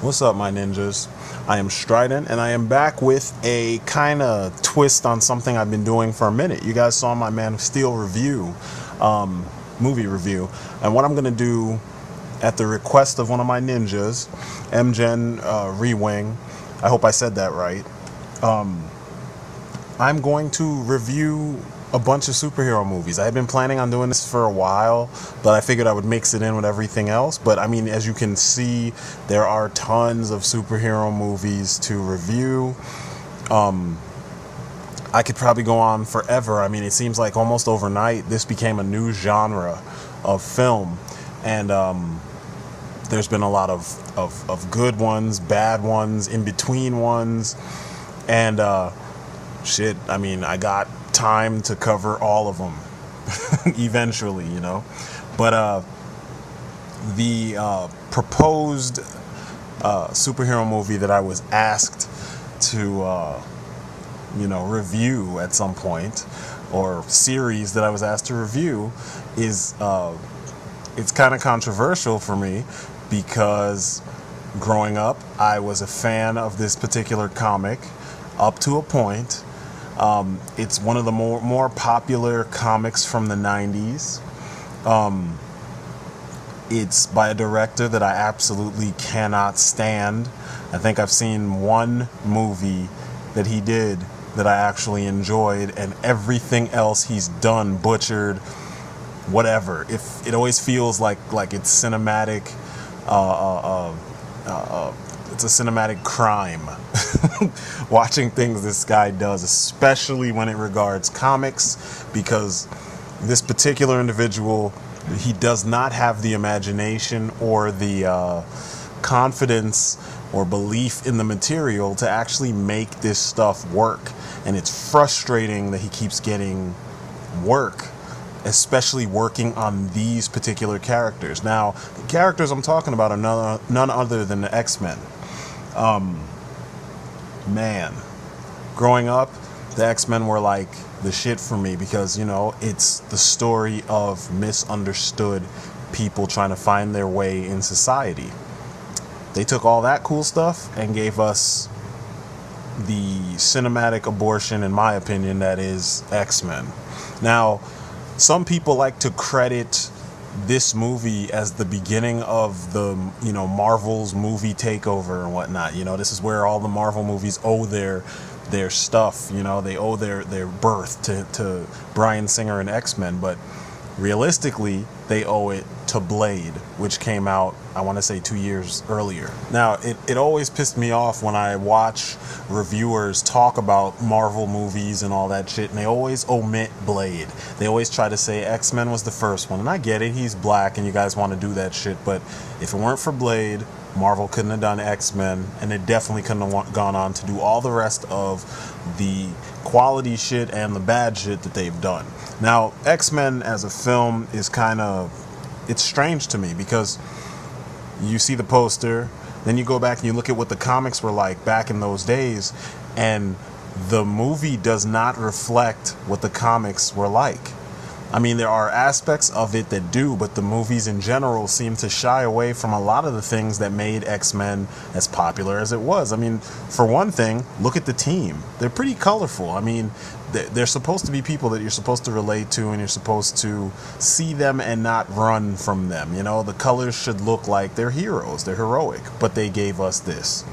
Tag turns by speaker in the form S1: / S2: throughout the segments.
S1: What's up, my ninjas? I am Strident, and I am back with a kind of twist on something I've been doing for a minute. You guys saw my Man of Steel review, movie review, and what I'm going to do at the request of one of my ninjas, MGen Rewing, I hope I said that right, I'm going to review a bunch of superhero movies. I had been planning on doing this for a while, but I figured I would mix it in with everything else. But I mean, as you can see, there are tons of superhero movies to review. I could probably go on forever. I mean, it seems like almost overnight this became a new genre of film, and there's been a lot of good ones, bad ones, in between ones, and shit, I mean, I got time to cover all of them eventually, you know. But the proposed superhero movie that I was asked to review at some point, or series that I was asked to review, is it's kind of controversial for me because growing up I was a fan of this particular comic up to a point. It's one of the more popular comics from the 90s. It's by a director that I absolutely cannot stand. I think I've seen one movie that he did that I actually enjoyed, and everything else he's done, butchered, whatever. If it always feels like it's cinematic, it's a cinematic crime watching things this guy does, especially when it regards comics, because this particular individual, he does not have the imagination or the confidence or belief in the material to actually make this stuff work. And it's frustrating that he keeps getting work, especially working on these particular characters. Now, the characters I'm talking about are none other than the X-Men. Man, growing up, the X-Men were like the shit for me because, you know, it's the story of misunderstood people trying to find their way in society. They took all that cool stuff and gave us the cinematic abortion, in my opinion, that is X-Men. Now, some people like to credit this movie as the beginning of the, Marvel's movie takeover and whatnot. You know, this is where all the Marvel movies owe their stuff. You know, they owe their birth to Bryan Singer and X-Men. But realistically, they owe it to Blade, which came out, I want to say, 2 years earlier. Now, it always pissed me off when I watch reviewers talk about Marvel movies and all that shit, and they always omit Blade. They always try to say X-Men was the first one, and I get it, he's black and you guys want to do that shit, but if it weren't for Blade, Marvel couldn't have done X-Men, and it definitely couldn't have gone on to do all the rest of the quality shit and the bad shit that they've done. Now, X-Men as a film is it's strange to me because you see the poster, then you go back and you look at what the comics were like back in those days, and the movie does not reflect what the comics were like. I mean, there are aspects of it that do, but the movies in general seem to shy away from a lot of the things that made X-Men as popular as it was. I mean, for one thing, look at the team. They're pretty colorful. I mean, they're supposed to be people that you're supposed to relate to, and you're supposed to see them and not run from them. You know, the colors should look like they're heroes. They're heroic, but they gave us this.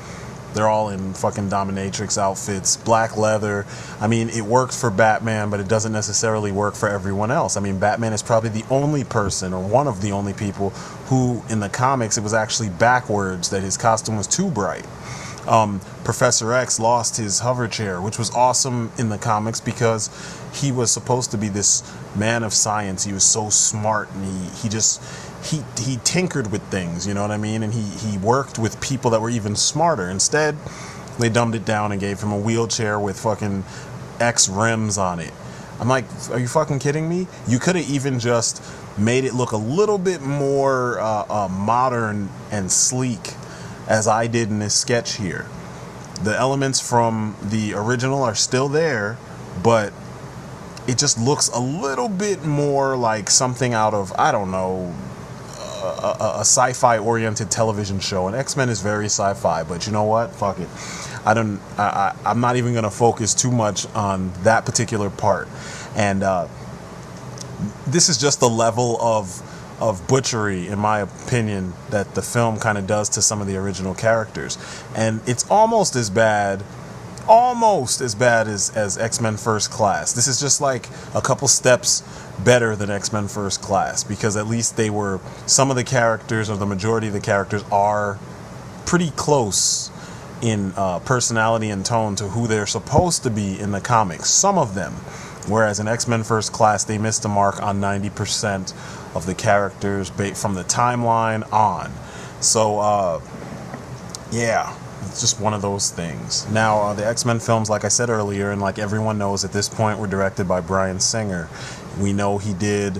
S1: They're all in fucking dominatrix outfits, black leather. I mean, it worked for Batman, but it doesn't necessarily work for everyone else. I mean, Batman is probably the only person, or one of the only people, who in the comics it was actually backwards, that his costume was too bright. Professor X lost his hover chair, which was awesome in the comics because he was supposed to be this man of science. He was so smart, and he tinkered with things, you know what I mean? And he worked with people that were even smarter. Instead, they dumbed it down and gave him a wheelchair with fucking X rims on it. I'm like, are you fucking kidding me? You could have even just made it look a little bit more modern and sleek, as I did in this sketch here. The elements from the original are still there, but it just looks a little bit more like something out of, I don't know, a sci-fi oriented television show, and X-Men is very sci-fi, but you know what? Fuck it. I'm not even going to focus too much on that particular part. And this is just the level of butchery, in my opinion, that the film kind of does to some of the original characters. And it's almost as bad as X-Men First Class. This is just like a couple steps better than X-Men First Class, because at least some of the characters, or the majority of the characters, are pretty close in personality and tone to who they're supposed to be in the comics. Some of them. Whereas in X-Men First Class, they missed the mark on 90% of the characters from the timeline on. So, yeah. It's just one of those things. Now, the X-Men films, like I said earlier, and like everyone knows at this point, were directed by Bryan Singer. We know he did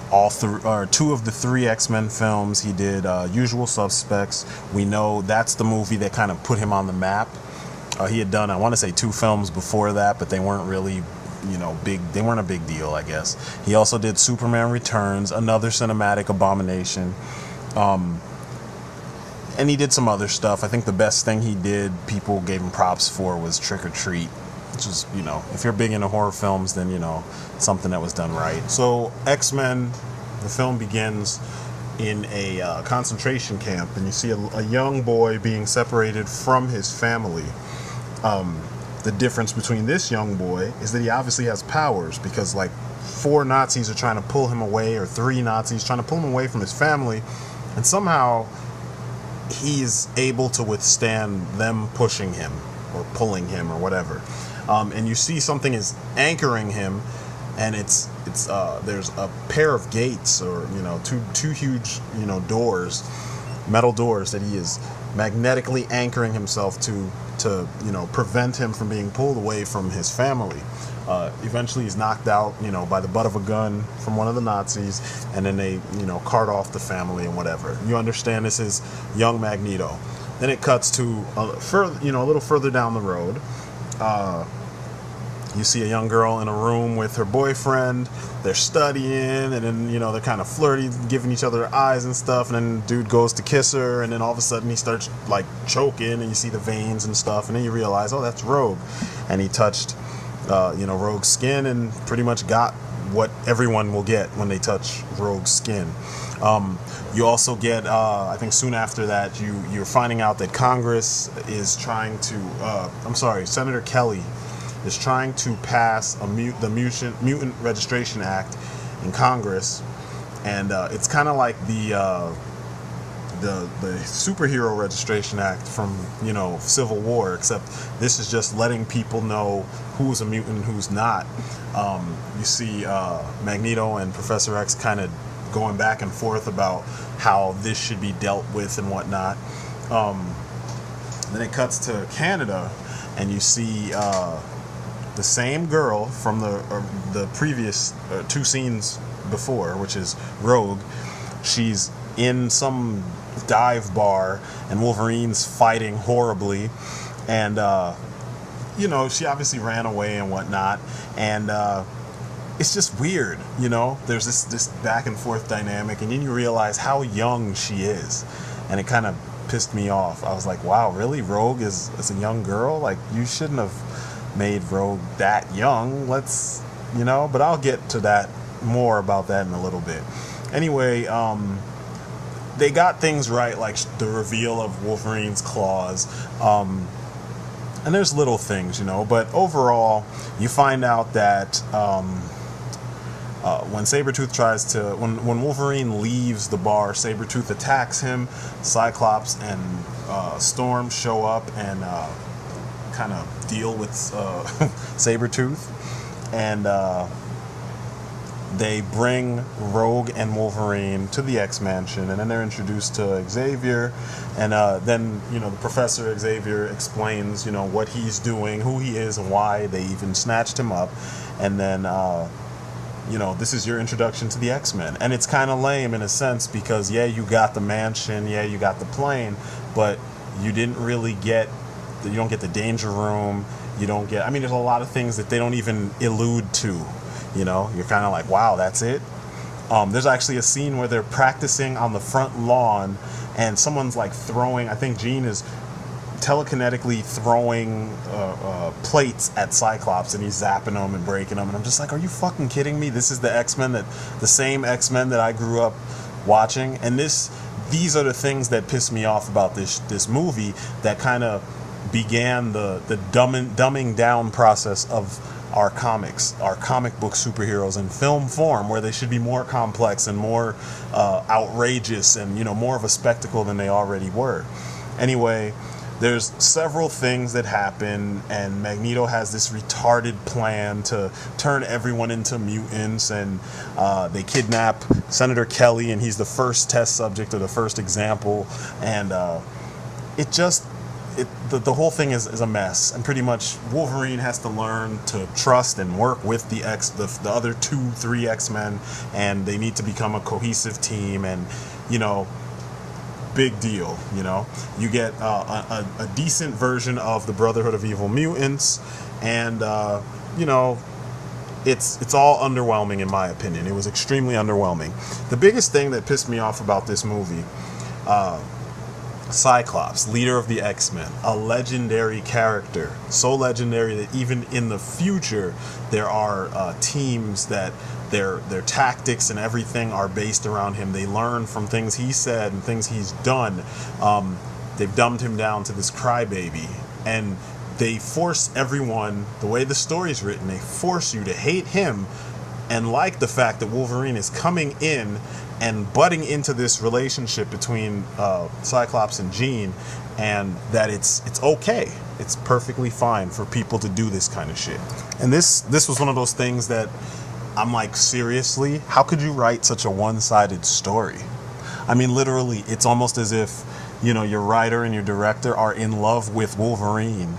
S1: two of the 3 X-Men films. He did Usual Suspects. We know that's the movie that kind of put him on the map. He had done, I want to say, 2 films before that, but they weren't really, big. They weren't a big deal, I guess. He also did Superman Returns, another cinematic abomination. And he did some other stuff. I think the best thing he did, people gave him props for, was Trick or Treat. Which is, if you're big into horror films, then, something that was done right. So, X-Men, the film begins in a concentration camp, and you see a young boy being separated from his family. The difference between this young boy is that he obviously has powers, because, 4 Nazis are trying to pull him away, or 3 Nazis trying to pull him away from his family, and somehow he's able to withstand them pushing him or pulling him or whatever. And you see something is anchoring him, and it's there's a pair of gates, or two huge doors, metal doors, that he is magnetically anchoring himself to prevent him from being pulled away from his family. Eventually he's knocked out, by the butt of a gun from one of the Nazis, and then they, cart off the family and whatever. You understand, this is young Magneto. Then it cuts to a little further down the road. You see a young girl in a room with her boyfriend. They're studying, and then, they're kind of flirty, giving each other eyes and stuff, and then the dude goes to kiss her, and then all of a sudden he starts, choking, and you see the veins and stuff, and then you realize, oh, that's Rogue. And he touched Rogue's skin, and pretty much got what everyone will get when they touch Rogue's skin. You also get, I think soon after that, you're finding out that Congress is trying to, Senator Kelly is trying to pass the Mutant Registration Act in Congress, and it's kind of like the Superhero Registration Act from, Civil War, except this is just letting people know who's a mutant and who's not. You see Magneto and Professor X kind of going back and forth about how this should be dealt with and whatnot. Then it cuts to Canada, and you see the same girl from the previous 2 scenes before, which is Rogue. She's in some dive bar, and Wolverine's fighting horribly, and she obviously ran away and whatnot, and it's just weird, there's this back and forth dynamic, and then you realize how young she is, and it kind of pissed me off. I was like, wow, really? Rogue is a young girl? You shouldn't have made Rogue that young. Let's, but I'll get to more about that in a little bit. Anyway, they got things right, like the reveal of Wolverine's claws, and there's little things, but overall, you find out that when Sabretooth when Wolverine leaves the bar, Sabretooth attacks him. Cyclops and Storm show up and kind of deal with Sabretooth, and they bring Rogue and Wolverine to the X-Mansion, and then they're introduced to Xavier, and then, the Professor Xavier explains, what he's doing, who he is, and why they even snatched him up, and then, this is your introduction to the X-Men, and it's kind of lame in a sense, because, yeah, you got the mansion, yeah, you got the plane, but you didn't really get, you don't get the danger room, you don't get, there's a lot of things that they don't even allude to. You're kind of like, wow, that's it. There's actually a scene where they're practicing on the front lawn, and someone's like throwing, I think Jean is telekinetically throwing plates at Cyclops, and he's zapping them and breaking them, and I'm just like, are you fucking kidding me? This is the X-Men, the same X-Men that I grew up watching. And these are the things that piss me off about this movie, that kind of began the dumbing down process of our comics, our comic book superheroes in film form, where they should be more complex and more outrageous and, you know, more of a spectacle than they already were. Anyway, there's several things that happen, and Magneto has this retarded plan to turn everyone into mutants, and they kidnap Senator Kelly, and he's the first test subject or the first example, and the whole thing is a mess, and pretty much Wolverine has to learn to trust and work with the other 2-3 X-Men, and they need to become a cohesive team, and, you know, big deal. You know, you get a decent version of the Brotherhood of Evil Mutants, and you know, it's all underwhelming in my opinion. It was extremely underwhelming. The biggest thing that pissed me off about this movie, Cyclops, leader of the X-Men, a legendary character, so legendary that even in the future there are teams that their tactics and everything are based around him. They learn from things he said and things he's done. They've dumbed him down to this crybaby, and they force everyone, the way the story's written, they force you to hate him and like the fact that Wolverine is coming in and butting into this relationship between Cyclops and Jean, and that it's okay. It's perfectly fine for people to do this kind of shit. And this was one of those things that I'm like, seriously? How could you write such a one-sided story? I mean, literally, it's almost as if, you know, your writer and your director are in love with Wolverine,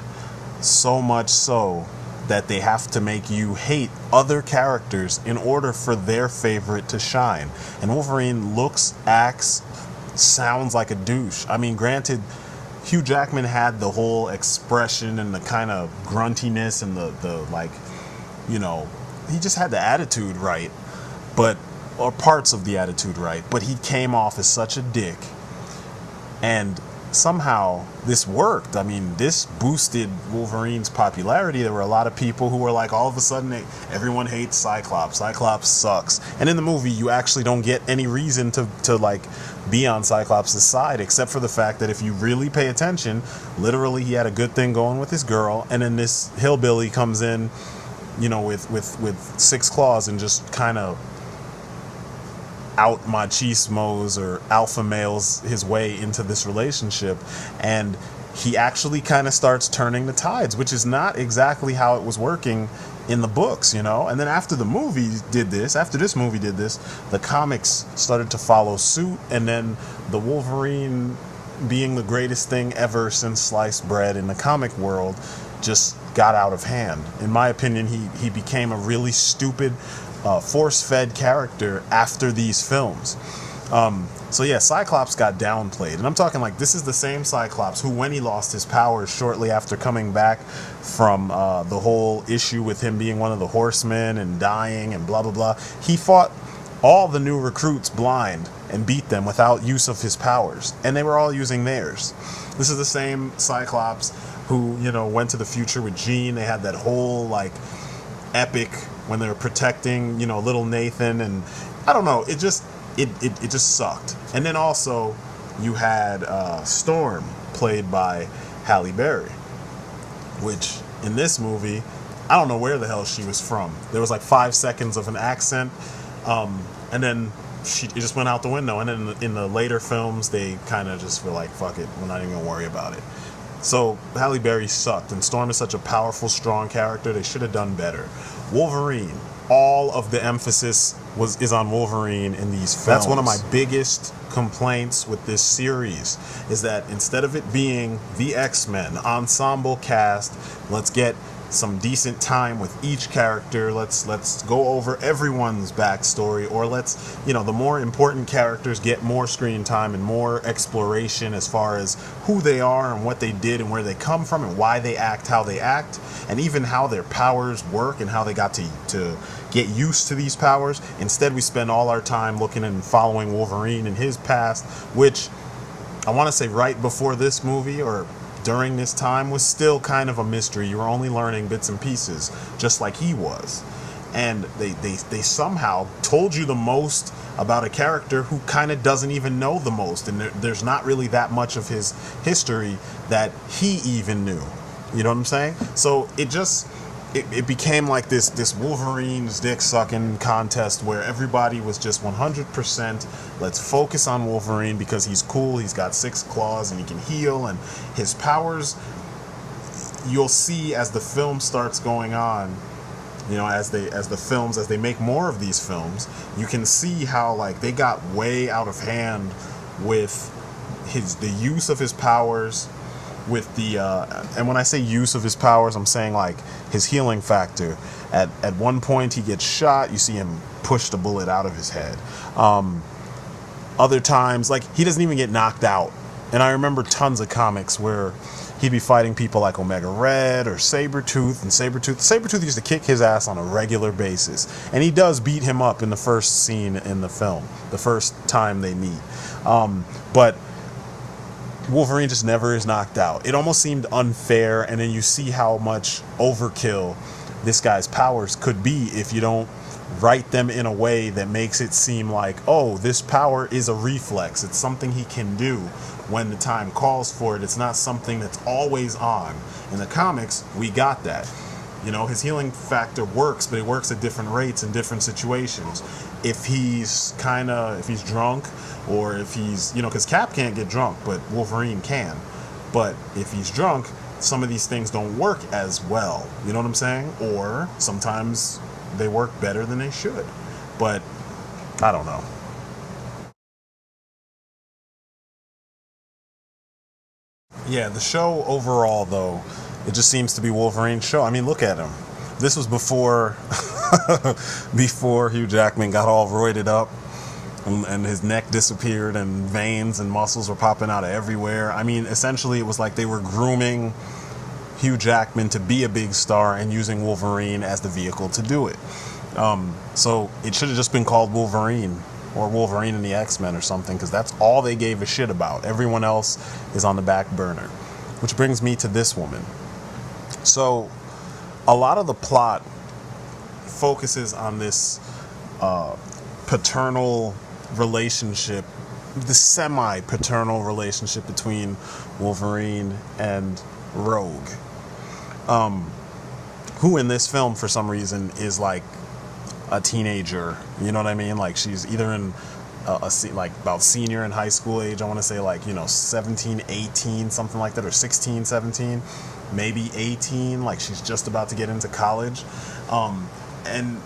S1: so much so that they have to make you hate other characters in order for their favorite to shine. And Wolverine looks, acts, sounds like a douche. I mean, granted, Hugh Jackman had the whole expression and the kind of gruntiness and the like, you know, he just had the attitude right, or parts of the attitude right, but he came off as such a dick. And somehow this worked. I mean, this boosted Wolverine's popularity. There were a lot of people who were like, all of a sudden, everyone hates Cyclops. Cyclops sucks. And in the movie, you actually don't get any reason to like be on Cyclops' side, except for the fact that if you really pay attention, literally he had a good thing going with his girl, and then this hillbilly comes in, you know, with 6 claws and just kind of out machismos or alpha males his way into this relationship, and he actually kind of starts turning the tides, which is not exactly how it was working in the books, you know. And then after this movie did this, the comics started to follow suit, and then the Wolverine being the greatest thing ever since sliced bread in the comic world just got out of hand. In my opinion, he became a really stupid, force-fed character after these films. So yeah, Cyclops got downplayed. And I'm talking like, this is the same Cyclops who, when he lost his powers shortly after coming back from the whole issue with him being one of the Horsemen and dying and blah, blah, blah, he fought all the new recruits blind and beat them without use of his powers. And they were all using theirs. This is the same Cyclops who, you know, went to the future with Jean. They had that whole, like, epic when they were protecting, you know, little Nathan. And I don't know, it just sucked. And then also, you had Storm, played by Halle Berry, which, in this movie, I don't know where the hell she was from. There was, like, 5 seconds of an accent, and then it just went out the window. And then in the later films, they kind of just were like, fuck it, we're not even gonna worry about it. So Halle Berry sucked, and Storm is such a powerful, strong character. They should have done better. Wolverine, all of the emphasis is on Wolverine in these films. That's one of my biggest complaints with this series, is that instead of it being the X-Men ensemble cast, let's get some decent time with each character, let's go over everyone's backstory, or let's, you know, the more important characters get more screen time and more exploration as far as who they are and what they did and where they come from and why they act how they act, and even how their powers work and how they got to get used to these powers. Instead, we spend all our time looking and following Wolverine and his past, which I want to say right before this movie or during this time was still kind of a mystery. You were only learning bits and pieces, just like he was. And they somehow told you the most about a character who kind of doesn't even know the most. And there's not really that much of his history that he even knew. You know what I'm saying? So it became like this Wolverine's dick sucking contest where everybody was just 100%. Let's focus on Wolverine because he's cool. He's got 6 claws and he can heal, and his powers, you'll see as the film starts going on, you know, as they make more of these films, you can see how like they got way out of hand with the use of his powers, with the and when I say use of his powers, I'm saying like his healing factor. At one point he gets shot, you see him push the bullet out of his head. Other times, like, he doesn't even get knocked out. And I remember tons of comics where he'd be fighting people like Omega Red or Sabretooth, and Sabretooth used to kick his ass on a regular basis. And he does beat him up in the first scene in the film, the first time they meet. But Wolverine just never is knocked out. It almost seemed unfair, and then you see how much overkill this guy's powers could be if you don't write them in a way that makes it seem like, oh, this power is a reflex. It's something he can do when the time calls for it. It's not something that's always on. In the comics, we got that. You know, his healing factor works, but it works at different rates in different situations. If he's drunk, or if he's, you know, because Cap can't get drunk, but Wolverine can. But if he's drunk, some of these things don't work as well. You know what I'm saying? Or sometimes they work better than they should. But I don't know. Yeah, the show overall, though, it just seems to be Wolverine's show. I mean, look at him. This was before before Hugh Jackman got all roided up and his neck disappeared and veins and muscles were popping out of everywhere. I mean, essentially it was like they were grooming Hugh Jackman to be a big star and using Wolverine as the vehicle to do it. So it should have just been called Wolverine, or Wolverine and the X-Men or something, because that's all they gave a shit about. Everyone else is on the back burner. Which brings me to this woman. So a lot of the plot focuses on this paternal relationship, the semi-paternal relationship between Wolverine and Rogue, who in this film for some reason is like a teenager. You know what I mean? Like, she's either in like about senior in high school age, I want to say, like, you know, 17, 18, something like that, or 16, 17, maybe 18, like she's just about to get into college. And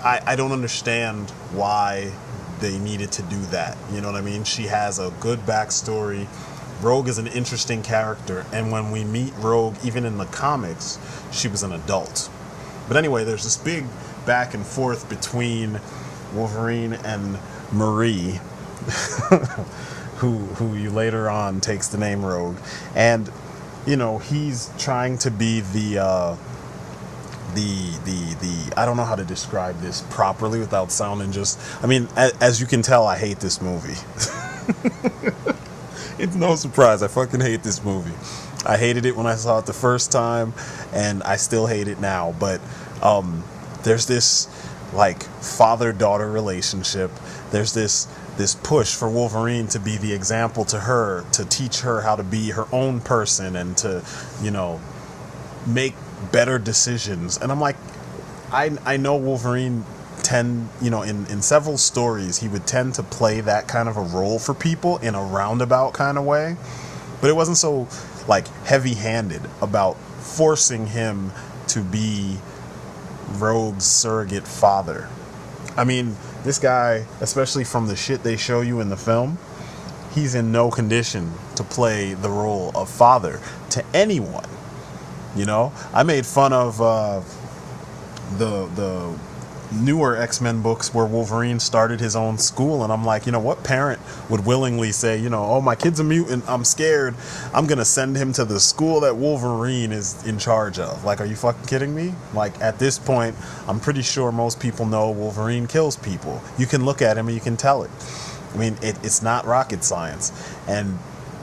S1: I don't understand why they needed to do that. You know what I mean? She has a good backstory. Rogue is an interesting character, and when we meet Rogue, even in the comics, she was an adult. But anyway, there's this big back and forth between Wolverine and Marie, who you later on takes the name Rogue, and you know, he's trying to be the I don't know how to describe this properly without sounding just, I mean, as you can tell, I hate this movie. It's no surprise, I fucking hate this movie. I hated it when I saw it the first time, and I still hate it now. But there's this like father-daughter relationship. There's this push for Wolverine to be the example to her, to teach her how to be her own person and to, you know, make better decisions. And I'm like, I know Wolverine in several stories he would tend to play that kind of a role for people in a roundabout kind of way, but it wasn't so like heavy-handed about forcing him to be Rogue's surrogate father. I mean, this guy, especially from the shit they show you in the film, he's in no condition to play the role of father to anyone. You know, I made fun of the newer X-Men books where Wolverine started his own school, and I'm like, you know, what parent would willingly say, you know, oh, my kid's a mutant, I'm scared, I'm gonna send him to the school that Wolverine is in charge of? Like, are you fucking kidding me? Like, at this point, I'm pretty sure most people know Wolverine kills people. You can look at him and you can tell it. I mean, it's not rocket science, and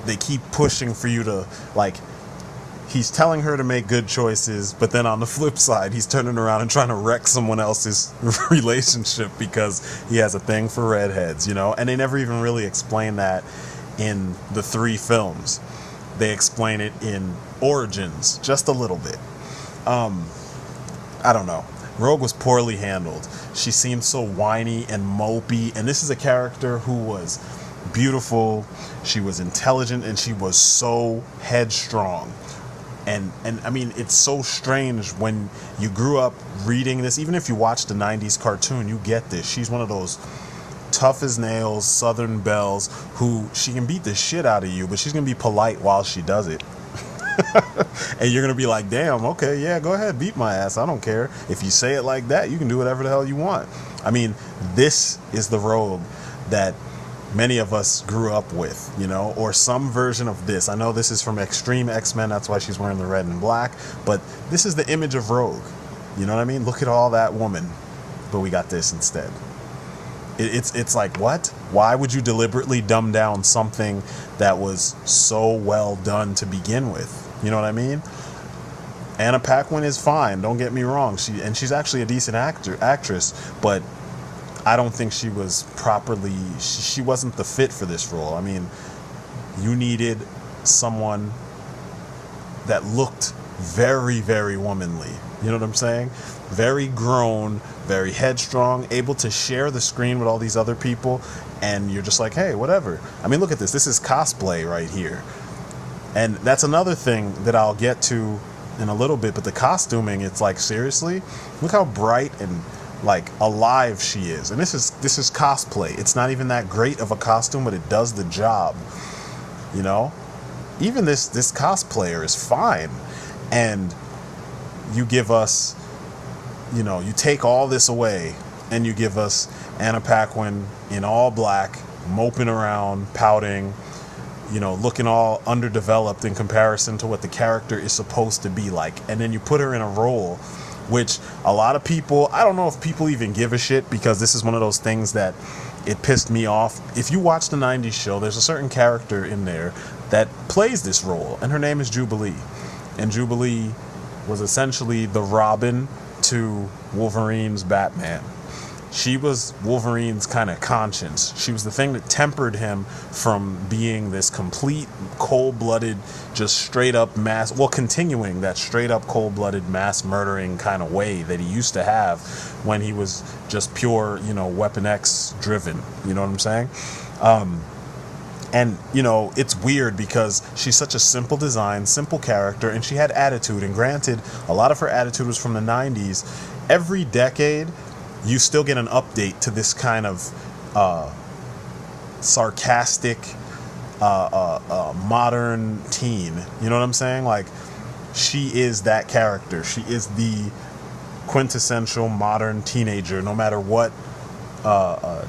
S1: they keep pushing for you to, like, he's telling her to make good choices, but then on the flip side, he's turning around and trying to wreck someone else's relationship because he has a thing for redheads, you know? And they never even really explain that in the 3 films. They explain it in Origins, just a little bit. I don't know. Rogue was poorly handled. She seemed so whiny and mopey, and this is a character who was beautiful, she was intelligent, and she was so headstrong. And I mean, it's so strange when you grew up reading this. Even if you watch the 90s cartoon, you get this. She's one of those tough as nails Southern belles who she can beat the shit out of you, but she's going to be polite while she does it. And you're going to be like, damn, okay, yeah, go ahead, beat my ass. I don't care. If you say it like that, you can do whatever the hell you want. I mean, this is the Rogue that many of us grew up with, you know, or some version of this. I know this is from Extreme X-Men, that's why she's wearing the red and black, but this is the image of Rogue. You know what I mean? Look at all that woman, but we got this instead. It's like, what? Why would you deliberately dumb down something that was so well done to begin with? You know what I mean? Anna Paquin is fine, don't get me wrong. She's actually a decent actress, but I don't think she was properly, she wasn't the fit for this role. I mean, you needed someone that looked very, very womanly. You know what I'm saying? Very grown, very headstrong, able to share the screen with all these other people, and you're just like, hey, whatever. I mean, look at this. This is cosplay right here. And that's another thing that I'll get to in a little bit, but the costuming, it's like, seriously? Look how bright and like alive she is. And this is cosplay. It's not even that great of a costume, but it does the job. You know? Even this cosplayer is fine. And you give us, you know, you take all this away and you give us Anna Paquin in all black, moping around, pouting, you know, looking all underdeveloped in comparison to what the character is supposed to be like. And then you put her in a role which a lot of people, I don't know if people even give a shit, because this is one of those things that it pissed me off. If you watch the 90s show, there's a certain character in there that plays this role, and her name is Jubilee. And Jubilee was essentially the Robin to Wolverine's Batman. She was Wolverine's kind of conscience. She was the thing that tempered him from being this complete cold-blooded, just straight-up mass, well, continuing that straight-up cold-blooded mass murdering kind of way that he used to have when he was just pure, you know, Weapon X driven. You know what I'm saying? And, you know, it's weird because she's such a simple design, simple character, and she had attitude. And granted, a lot of her attitude was from the 90s. Every decade, you still get an update to this kind of sarcastic, modern teen. You know what I'm saying? Like, she is that character. She is the quintessential modern teenager, no matter what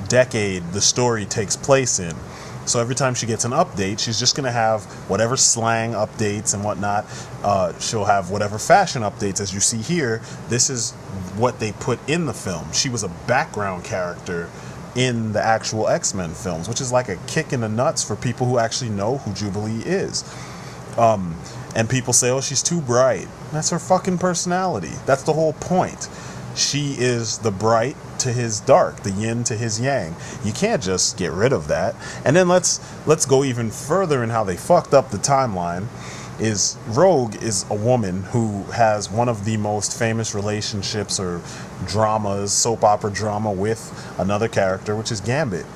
S1: decade the story takes place in. So every time she gets an update, she's just going to have whatever slang updates and whatnot. She'll have whatever fashion updates. As you see here, this is what they put in the film. She was a background character in the actual X-Men films, which is like a kick in the nuts for people who actually know who Jubilee is. And people say, oh, she's too bright. That's her fucking personality. That's the whole point. She is the bright to his dark, the yin to his yang. You can't just get rid of that. And then let's go even further in how they fucked up the timeline. Is Rogue is a woman who has one of the most famous relationships or dramas, soap opera drama, with another character, which is Gambit.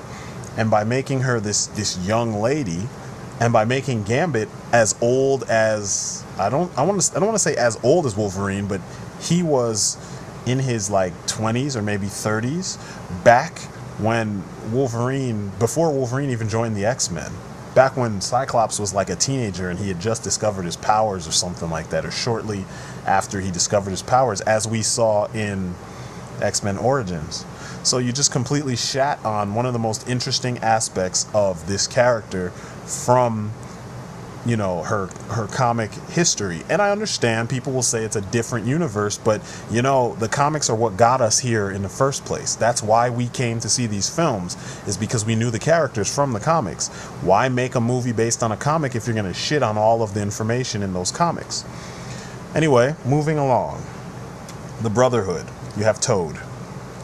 S1: And by making her this young lady, and by making Gambit as old as, I don't want to say as old as Wolverine, but he was in his like 20s or maybe 30s back when Wolverine, before Wolverine even joined the X-Men, back when Cyclops was like a teenager and he had just discovered his powers or something like that, or shortly after he discovered his powers, as we saw in X-Men Origins. So you just completely shat on one of the most interesting aspects of this character from, you know, her comic history. And I understand people will say it's a different universe, but you know, the comics are what got us here in the first place. That's why we came to see these films, is because we knew the characters from the comics. Why make a movie based on a comic if you're going to shit on all of the information in those comics? Anyway, moving along. The Brotherhood. You have Toad.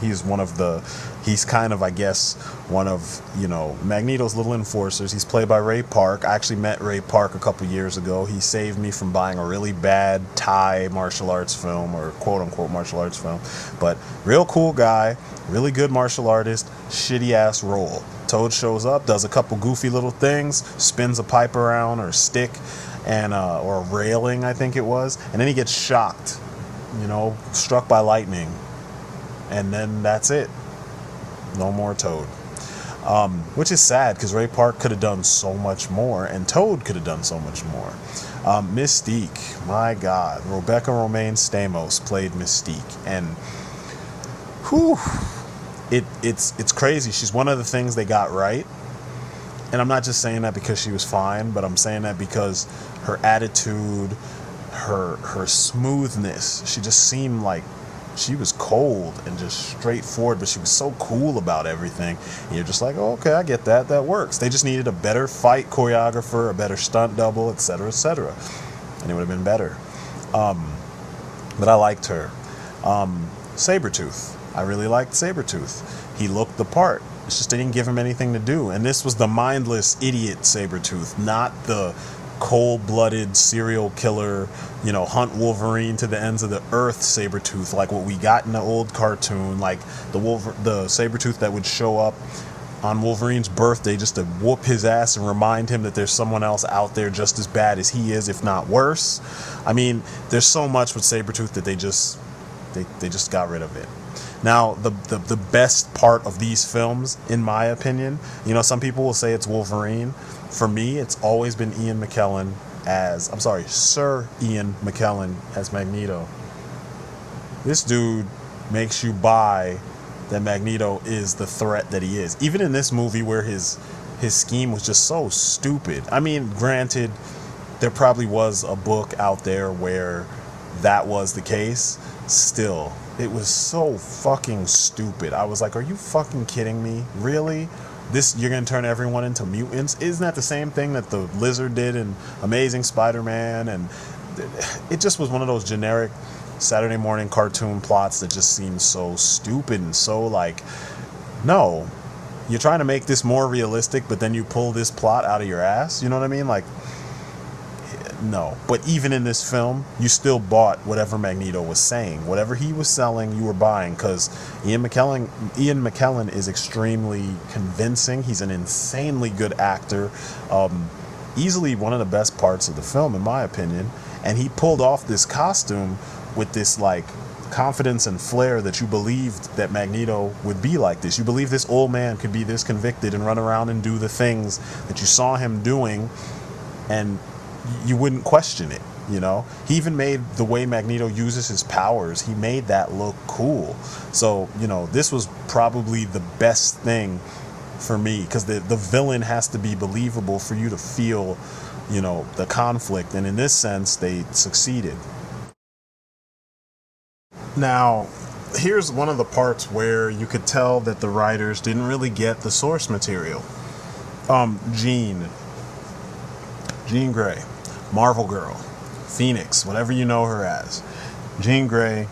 S1: He's kind of, I guess, one of, you know, Magneto's little enforcers. He's played by Ray Park. I actually met Ray Park a couple years ago. He saved me from buying a really bad Thai martial arts film, or quote-unquote martial arts film. But real cool guy, really good martial artist, shitty-ass role. Toad shows up, does a couple goofy little things, spins a pipe around, or a stick, and or a railing, I think it was, and then he gets shocked, you know, struck by lightning. And then that's it. No more Toad. Which is sad, because Ray Park could have done so much more, and Toad could have done so much more. Mystique, my God. Rebecca Romaine Stamos played Mystique. And whew, it's crazy. She's one of the things they got right. And I'm not just saying that because she was fine, but I'm saying that because her attitude, her smoothness, she just seemed like she was cold and just straightforward, but she was so cool about everything. And you're just like, oh, okay, I get that. That works. They just needed a better fight choreographer, a better stunt double, etc., etc., and it would have been better. But I liked her. Sabretooth. I really liked Sabretooth. He looked the part. It's just they didn't give him anything to do. And this was the mindless idiot Sabretooth, not the cold-blooded serial killer, you know, hunt Wolverine to the ends of the earth Sabretooth, like what we got in the old cartoon, like the Sabretooth that would show up on Wolverine's birthday just to whoop his ass and remind him that there's someone else out there just as bad as he is, if not worse. I mean, there's so much with Sabretooth that they just got rid of it. Now, the best part of these films, in my opinion, you know, some people will say it's Wolverine. For me, it's always been Sir Ian McKellen as Magneto. This dude makes you buy that Magneto is the threat that he is. Even in this movie where his scheme was just so stupid. I mean, granted, there probably was a book out there where that was the case. Still, it was so fucking stupid. I was like, are you fucking kidding me? Really? You're going to turn everyone into mutants? Isn't that the same thing that the Lizard did in Amazing Spider-Man? And it just was one of those generic Saturday morning cartoon plots that just seemed so stupid and so like, no, you're trying to make this more realistic, but then you pull this plot out of your ass. You know what I mean? Like, no. But even in this film, you still bought whatever Magneto was saying. Whatever he was selling, you were buying, because Ian McKellen is extremely convincing. He's an insanely good actor. Easily one of the best parts of the film, in my opinion. And he pulled off this costume with this, like, confidence and flair that you believed that Magneto would be like this. You believe this old man could be this convicted and run around and do the things that you saw him doing, and you wouldn't question it, you know? He even made the way Magneto uses his powers, he made that look cool. So, you know, this was probably the best thing for me, because the villain has to be believable for you to feel, you know, the conflict, and in this sense, they succeeded. Now, here's one of the parts where you could tell that the writers didn't really get the source material. Jean Grey, Marvel Girl, Phoenix, whatever you know her as. Jean Grey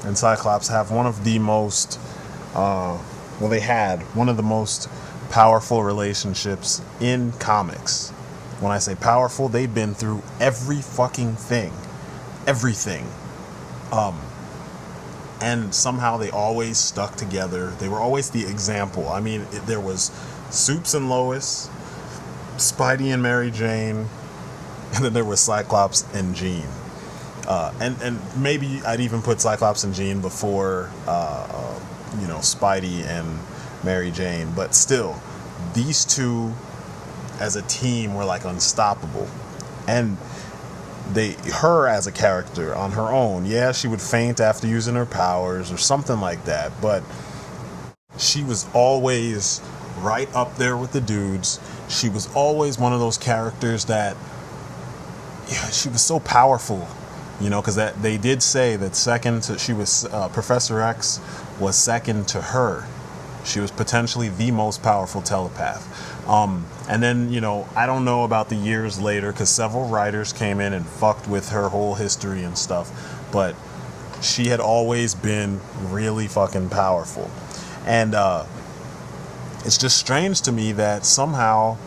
S1: and Cyclops have one of the most, they had one of the most powerful relationships in comics. When I say powerful, they've been through every fucking thing. Everything. And somehow they always stuck together. They were always the example. I mean, there was Supes and Lois, Spidey and Mary Jane, and then there was Cyclops and Jean. And maybe I'd even put Cyclops and Jean before, you know, Spidey and Mary Jane. But still, these two as a team were like unstoppable. And her as a character on her own, yeah, she would faint after using her powers or something like that, but she was always right up there with the dudes. She was always one of those characters that, yeah, she was so powerful, you know, because that they did say that Professor X was second to her. She was potentially the most powerful telepath. And then, you know, I don't know about the years later, because several writers came in and fucked with her whole history and stuff, but she had always been really fucking powerful. And it's just strange to me that somehow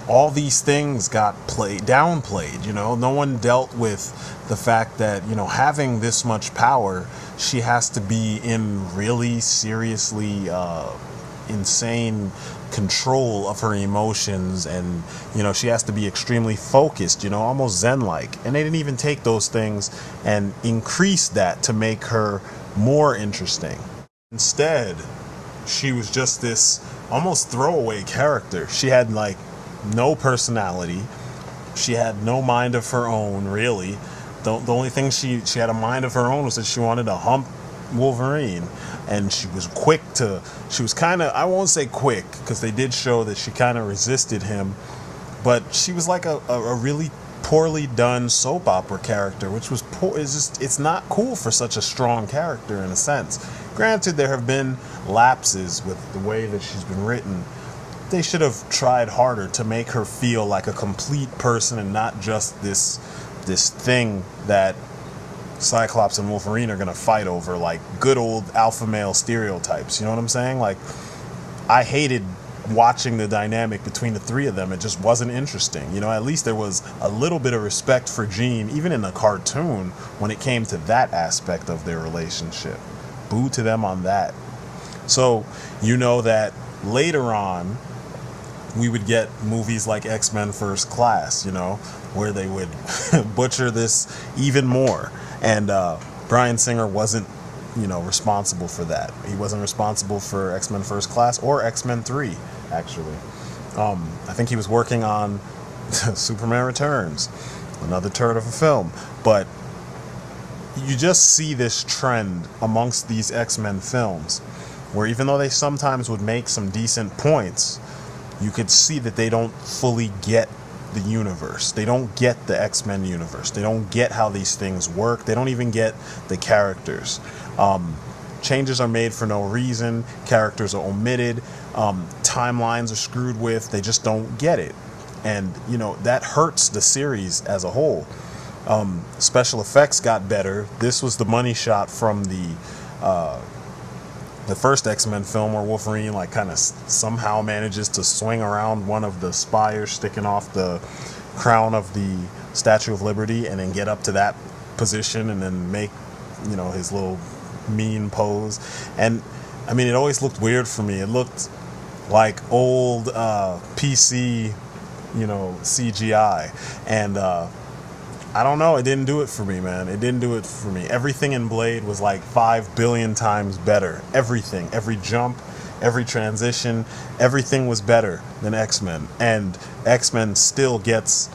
S1: all these things got downplayed, you know. No one dealt with the fact that, you know, having this much power, she has to be in really seriously insane control of her emotions, and, you know, she has to be extremely focused, you know, almost zen-like. And they didn't even take those things and increase that to make her more interesting. Instead, she was just this almost throwaway character. She had like no personality. She had no mind of her own, really. The only thing she had a mind of her own was that she wanted to hump Wolverine. And she was kind of, I won't say quick, because they did show that she kind of resisted him, but she was like a really poorly done soap opera character, which was poor. It's not cool for such a strong character, in a sense. Granted, there have been lapses with the way that she's been written. They should have tried harder to make her feel like a complete person and not just this thing that Cyclops and Wolverine are going to fight over, like good old alpha male stereotypes. You know what I'm saying? Like, I hated watching the dynamic between the three of them. It just wasn't interesting. You know, at least there was a little bit of respect for Jean, even in the cartoon, when it came to that aspect of their relationship. Boo to them on that. So, you know that later on, we would get movies like X-Men First Class, you know, where they would butcher this even more. And Bryan Singer wasn't, you know, responsible for that. He wasn't responsible for X-Men First Class or X-Men 3, actually. I think he was working on Superman Returns, another turd of a film. But you just see this trend amongst these X-Men films, where even though they sometimes would make some decent points, you could see that they don't fully get the universe. They don't get the X-Men universe. They don't get how these things work. They don't even get the characters. Changes are made for no reason. Characters are omitted. Timelines are screwed with. They just don't get it. And, you know, that hurts the series as a whole. Special effects got better. This was the money shot from the first X-Men film, where Wolverine like kind of somehow manages to swing around one of the spires sticking off the crown of the Statue of Liberty and then get up to that position and then make, you know, his little mean pose. And I mean, it always looked weird for me. It looked like old PC, you know, CGI. And I don't know, it didn't do it for me, man. It didn't do it for me. Everything in Blade was like 5 billion times better. Everything, every jump, every transition, everything was better than X-Men. And X-Men still gets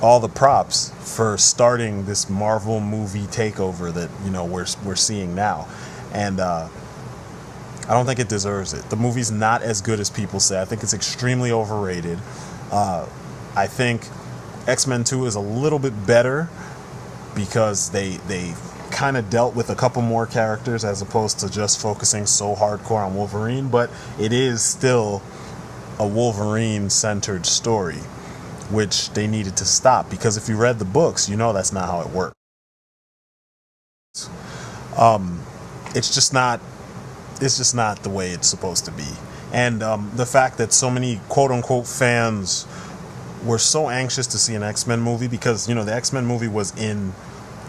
S1: all the props for starting this Marvel movie takeover that, you know, we're seeing now. And I don't think it deserves it. The movie's not as good as people say. I think it's extremely overrated. I think X-Men 2 is a little bit better because they kind of dealt with a couple more characters as opposed to just focusing so hardcore on Wolverine, but it is still a Wolverine-centered story, which they needed to stop, because if you read the books, you know that's not how it works. It's just not the way it's supposed to be. And the fact that so many quote-unquote fans were so anxious to see an X-Men movie, because, you know, the X-Men movie was in,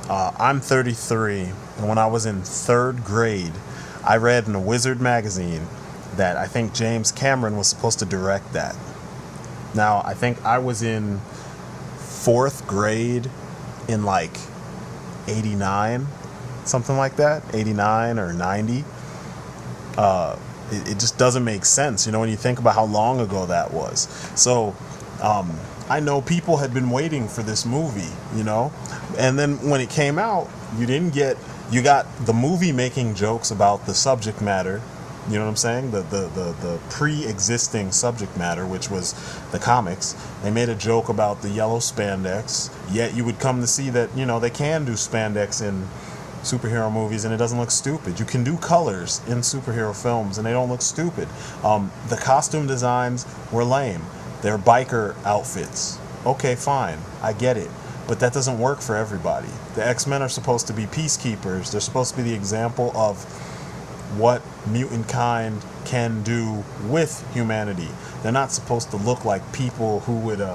S1: I'm 33, and when I was in 3rd grade, I read in a Wizard magazine that I think James Cameron was supposed to direct that. Now, I think I was in 4th grade in like 89, something like that, 89 or 90. It just doesn't make sense, you know, when you think about how long ago that was. So, I know people had been waiting for this movie, you know? And then when it came out, you got the movie making jokes about the subject matter, you know what I'm saying? The pre-existing subject matter, which was the comics. They made a joke about the yellow spandex, yet you would come to see that, you know, they can do spandex in superhero movies and it doesn't look stupid. You can do colors in superhero films and they don't look stupid. The costume designs were lame. They're biker outfits. Okay, fine. I get it. But that doesn't work for everybody. The X-Men are supposed to be peacekeepers. They're supposed to be the example of what mutant kind can do with humanity. They're not supposed to look like people who would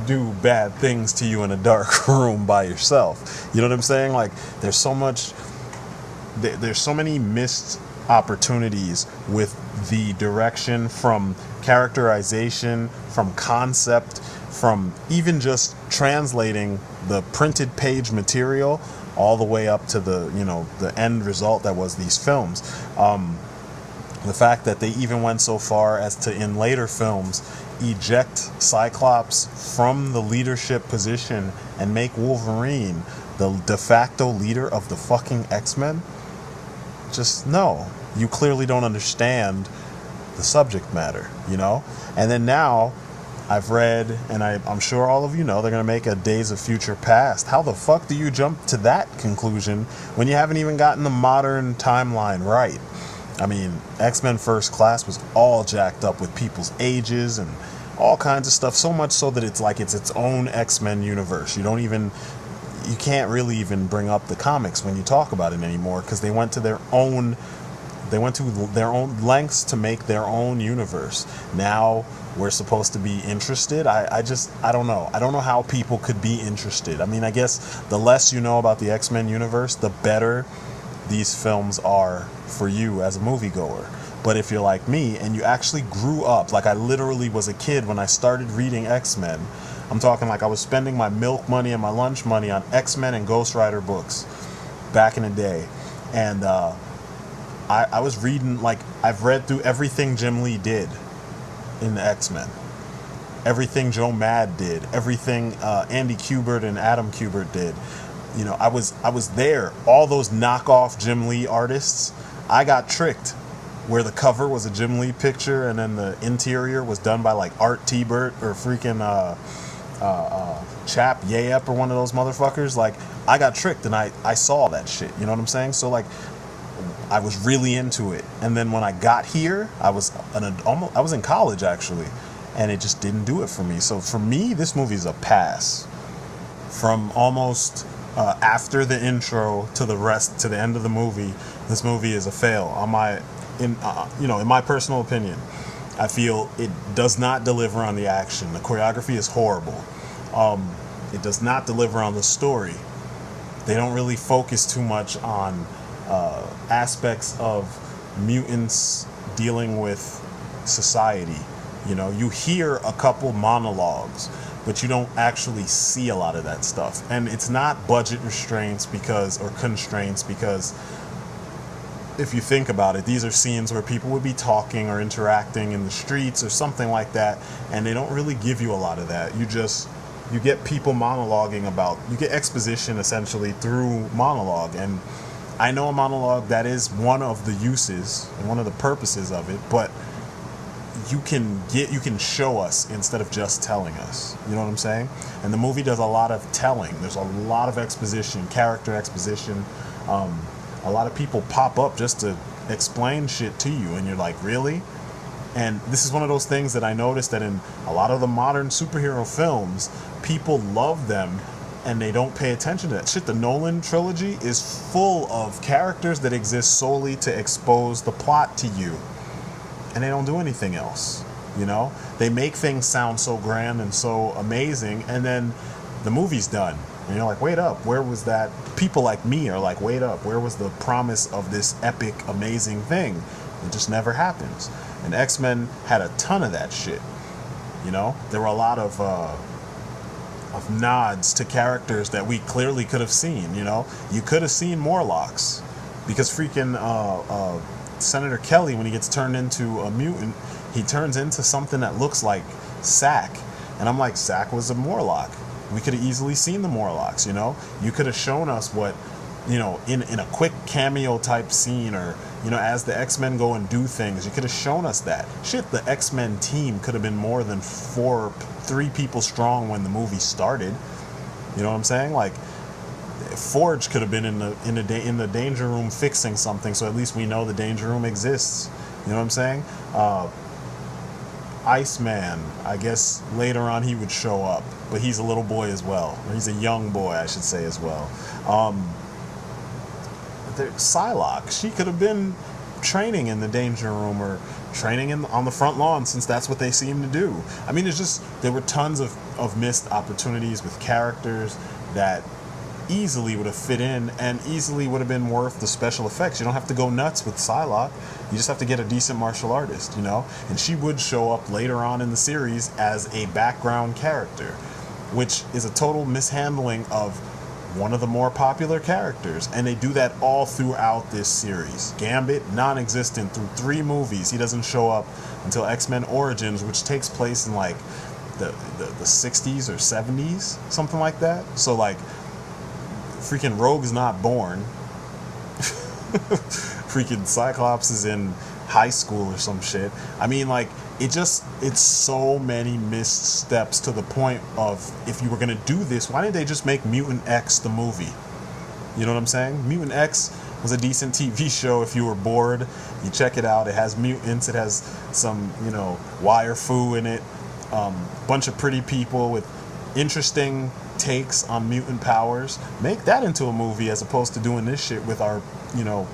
S1: do bad things to you in a dark room by yourself. You know what I'm saying? Like, there's so many missed opportunities with the direction, from characterization, from concept, from even just translating the printed page material all the way up to the, you know, the end result that was these films. The fact that they even went so far as to, in later films, eject Cyclops from the leadership position and make Wolverine the de facto leader of the fucking X-Men. Just no. You clearly don't understand the subject matter, you know? And then now, I've read, and I'm sure all of you know, they're going to make a Days of Future Past. How the fuck do you jump to that conclusion when you haven't even gotten the modern timeline right? I mean, X-Men First Class was all jacked up with people's ages and all kinds of stuff, so much so that it's like it's its own X-Men universe. You can't really even bring up the comics when you talk about it anymore, because they went to their own lengths to make their own universe. Now we're supposed to be interested. I don't know. I don't know how people could be interested. I mean, I guess the less you know about the X-Men universe, the better these films are for you as a moviegoer. But if you're like me and you actually grew up, like I literally was a kid when I started reading X-Men, I'm talking like I was spending my milk money and my lunch money on X-Men and Ghost Rider books back in the day. And I was reading, like, I've read through everything Jim Lee did in the X-Men. Everything Joe Mad did. Everything Andy Kubert and Adam Kubert did. You know, I was there. All those knockoff Jim Lee artists, I got tricked. Where the cover was a Jim Lee picture and then the interior was done by like Art Tebert or freaking Chap Yayep or one of those motherfuckers. Like, I got tricked and I saw that shit. You know what I'm saying? So like, I was really into it. And then when I got here, I was in college actually, and it just didn't do it for me. So for me, this movie is a pass. From almost after the intro to the end of the movie, this movie is a fail. In my personal opinion, I feel it does not deliver on the action. The choreography is horrible. It does not deliver on the story. They don't really focus too much on aspects of mutants dealing with society. You know, you hear a couple monologues, but you don't actually see a lot of that stuff. And it's not budget constraints because if you think about it, these are scenes where people would be talking or interacting in the streets or something like that, and they don't really give you a lot of that. You get people monologuing you get exposition essentially through monologue. And I know a monologue, that is one of the uses and one of the purposes of it, but you can show us instead of just telling us. You know what I'm saying? And the movie does a lot of telling. There's a lot of exposition, character exposition. A lot of people pop up just to explain shit to you, and you're like, really? And this is one of those things that I noticed that in a lot of the modern superhero films, people love them and they don't pay attention to that shit. The Nolan trilogy is full of characters that exist solely to expose the plot to you, and they don't do anything else. You know, they make things sound so grand and so amazing, and then the movie's done. And you're like, wait up, where was that? People like me are like, wait up, where was the promise of this epic, amazing thing? It just never happens. And X-Men had a ton of that shit. You know, there were a lot of nods to characters that we clearly could have seen. You know, you could have seen Morlocks, because freaking Senator Kelly, when he gets turned into a mutant, he turns into something that looks like Sack. And I'm like, Zach was a Morlock. We could have easily seen the Morlocks, you know? You could have shown us what, you know, in a quick cameo type scene, or, you know, as the X-Men go and do things, you could have shown us that. Shit, the X-Men team could have been more than 3 people strong when the movie started. You know what I'm saying? Like, Forge could have been in the danger room fixing something, so at least we know the danger room exists. You know what I'm saying? Iceman, I guess later on he would show up, but he's a little boy as well. Or he's a young boy, I should say, as well. Psylocke, she could have been training in the danger room, or training on the front lawn, since that's what they seem to do. I mean, it's just, there were tons of missed opportunities with characters that easily would have fit in and easily would have been worth the special effects. You don't have to go nuts with Psylocke. You just have to get a decent martial artist, you know? And she would show up later on in the series as a background character, which is a total mishandling of one of the more popular characters. And they do that all throughout this series. Gambit, non-existent through 3 movies. He doesn't show up until X-Men Origins, which takes place in like the 60s or 70s, something like that. So like, freaking Rogue's not born. Freaking Cyclops is in high school or some shit. I mean, like, it's so many missteps, to the point of, if you were gonna do this, why didn't they just make Mutant X the movie? You know what I'm saying? Mutant X was a decent TV show. If you were bored, you check it out. It has mutants, it has some, you know, wire foo in it, bunch of pretty people with interesting takes on mutant powers. Make that into a movie, as opposed to doing this shit with our, you know,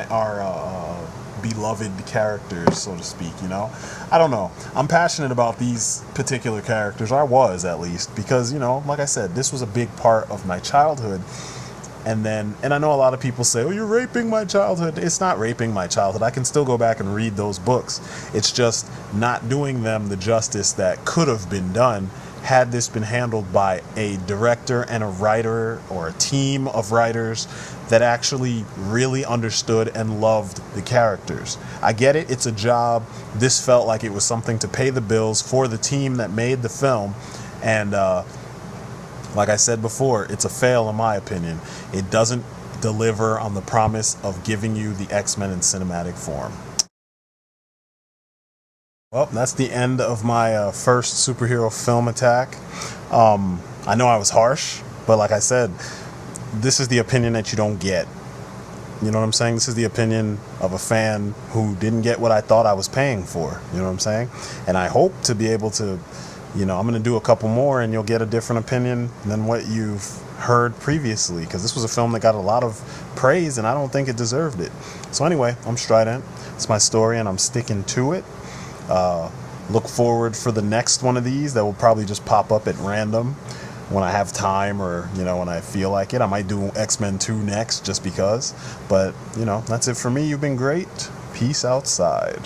S1: our beloved characters, so to speak, you know? I don't know. I'm passionate about these particular characters. I was, at least, because, you know, like I said, this was a big part of my childhood. And I know a lot of people say, oh, you're raping my childhood. It's not raping my childhood. I can still go back and read those books. It's just not doing them the justice that could have been done had this been handled by a director and a writer, or a team of writers that actually really understood and loved the characters. I get it, it's a job. This felt like it was something to pay the bills for the team that made the film. And like I said before, it's a fail in my opinion. It doesn't deliver on the promise of giving you the X-Men in cinematic form. Well, that's the end of my first superhero film attack. I know I was harsh, but like I said, this is the opinion that you don't get. You know what I'm saying? This is the opinion of a fan who didn't get what I thought I was paying for. You know what I'm saying? And I hope to be able to, you know, I'm going to do a couple more and you'll get a different opinion than what you've heard previously, because this was a film that got a lot of praise and I don't think it deserved it. So anyway, I'm Strident. It's my story and I'm sticking to it. Look forward for the next one of these that will probably just pop up at random when I have time, or, you know, when I feel like it. I might do X-Men 2 next just because. But, you know, that's it for me. You've been great. Peace outside.